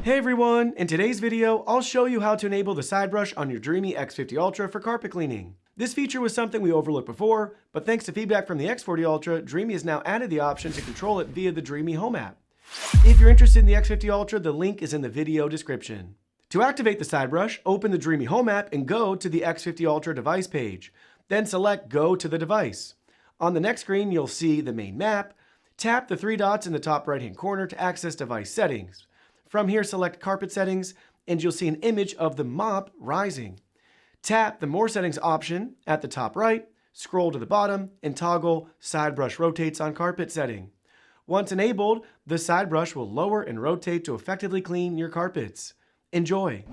Hey everyone, in today's video, I'll show you how to enable the side brush on your Dreame X50 Ultra for carpet cleaning. This feature was something we overlooked before, but thanks to feedback from the X40 Ultra, Dreame has now added the option to control it via the Dreame Home app. If you're interested in the X50 Ultra, the link is in the video description. To activate the side brush, open the Dreame Home app and go to the X50 Ultra device page. Then select Go to the device. On the next screen, you'll see the main map. Tap the three dots in the top right-hand corner to access device settings. From here, select Carpet Settings, and you'll see an image of the mop rising. Tap the More Settings option at the top right, scroll to the bottom, and toggle Side Brush Rotates on Carpet setting. Once enabled, the side brush will lower and rotate to effectively clean your carpets. Enjoy!